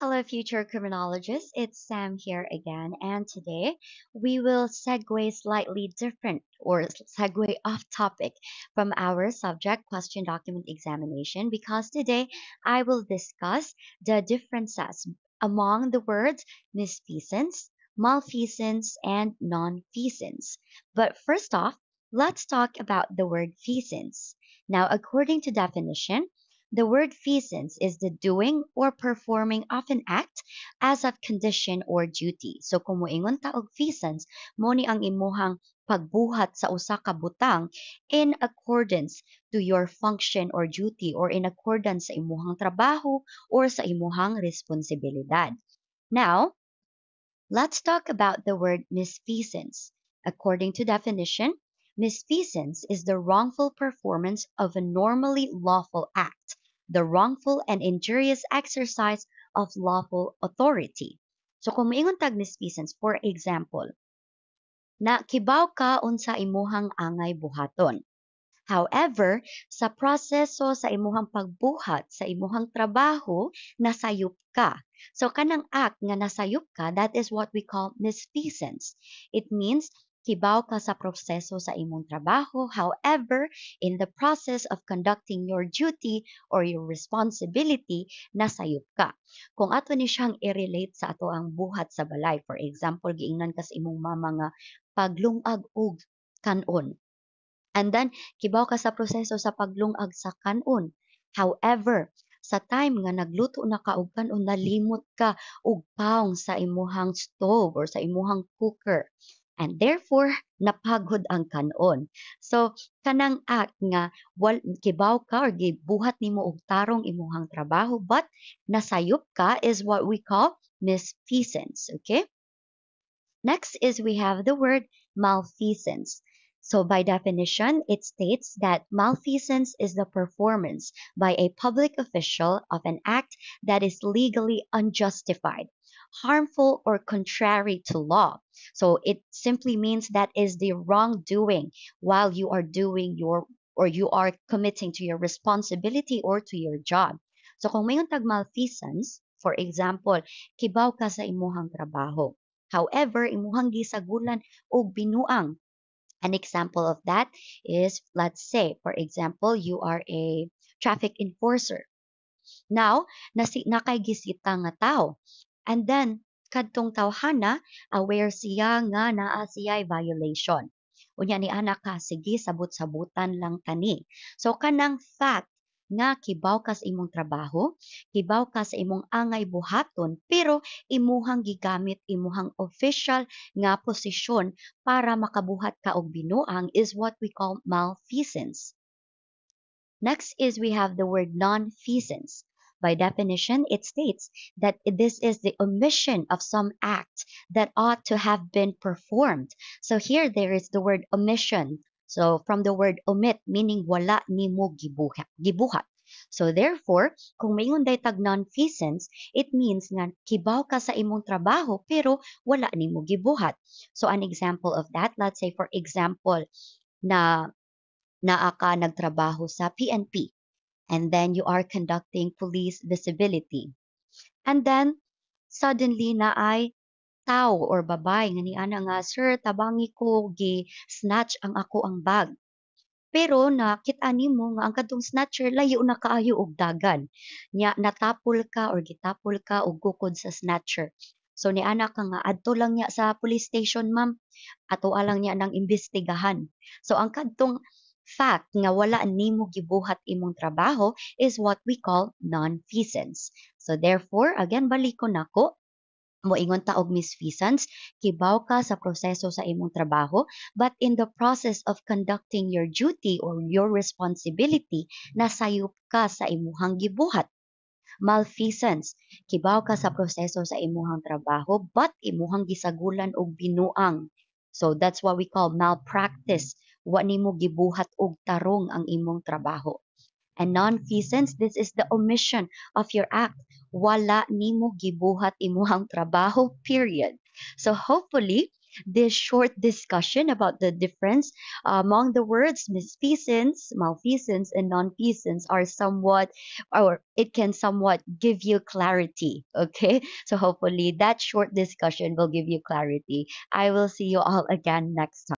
Hello, future criminologists. It's Sam here again, and today we will segue slightly different or segue off topic from our subject question document examination because today I will discuss the differences among the words misfeasance, malfeasance, and nonfeasance. But first off, let's talk about the word feasance. Now, according to definition, the word feasance is the doing or performing of an act as a condition or duty. So kung moingon ta og feasance, mo ni ang imuhang pagbuhat sa usa ka butang in accordance to your function or duty or in accordance sa imuhang trabaho or sa imuhang responsibilidad. Now, let's talk about the word misfeasance. According to definition, misfeasance is the wrongful performance of a normally lawful act, the wrongful and injurious exercise of lawful authority. So kung moingon tag misfeasance, for example, na kibaw ka unsa imuhang angay buhaton. However, sa proseso sa imuhang pagbuhat sa imuhang trabaho, nasayop ka. So kanang act nga nasayop ka, that is what we call misfeasance. It means kibaw ka sa proseso sa imong trabaho. However, in the process of conducting your duty or your responsibility, nasayop ka. Kung ato ni siyang i-relate sa ato ang buhat sa balay, for example, giingnan ka sa imong mama nga paglungag og kanon. And then, kibaw ka sa proseso sa paglungag sa kanon. However, sa time nga nagluto na ka og kanon, nalimot ka og paong sa imuhang stove or sa imuhang cooker. And therefore, napaghod ang kanon. So, kanang act nga kibaw ka or gibuhat nimo og tarong imuhang trabaho but nasayop ka is what we call misfeasance. Okay? Next is we have the word malfeasance. So by definition, it states that malfeasance is the performance by a public official of an act that is legally unjustified, harmful, or contrary to law. So it simply means that is the wrongdoing while you are doing your or you are committing to your responsibility or to your job. So kung mayong tag malfeasance, for example, kibaw ka sa imuhang trabaho. However, imuhang gisagulan og binuang. An example of that is, let's say, for example, you are a traffic enforcer. Now, nakay gisita nga tao. And then, kadtong tawhana, aware siya nga naa siya violation. Unya ni anak ka, sige, sabot-sabutan lang kani. So, kanang fact nga kibaw ka sa imong trabaho, kibaw ka sa imong angay buhaton, pero imuhang gigamit imuhang official nga posisyon para makabuhat ka og binuang is what we call malfeasance. Next is we have the word nonfeasance. By definition, it states that this is the omission of some act that ought to have been performed. So here there is the word omission. So from the word omit, meaning wala nimo gibuhat. So therefore, kung mayon day tag nonfeasance, it means nga kibaw ka sa imong trabaho pero wala nimo gibuhat. So an example of that, let's say for example, na naa ka nagtrabaho sa PNP and then you are conducting police visibility. And then, suddenly na ay tao or babay nga ni ana nga, sir, tabangi ko, snatch ang ako ang bag. Pero nakita nimo nga ang kadtong snatcher layo na kaayo og dagan. Nya natapol ka or gitapol ka og gukod sa snatcher. So ni anak ka nga adto lang niya sa police station, ma'am. Ato alang niya nang imbestigahan. So ang kadtong fact nga wala nimo gibuhat imong trabaho is what we call nonfeasance. So therefore, again baliko nako, moingon ta og misfeasance, kibaw ka sa proseso sa imong trabaho, but in the process of conducting your duty or your responsibility, nasayop ka sa imuhang gibuhat. Malfeasance, kibaw ka sa proseso sa imuhang trabaho, but imuhang gisagulan og binuang. So that's what we call malpractice. Wa nimo gibuhat og tarong ang imong trabaho. And nonfeasance, this is the omission of your act. Wala nimo gibuhat imuhang trabaho, period. So hopefully, this short discussion about the difference among the words misfeasance, malfeasance, and nonfeasance are somewhat, or it can somewhat give you clarity. Okay, so hopefully that short discussion will give you clarity. I will see you all again next time.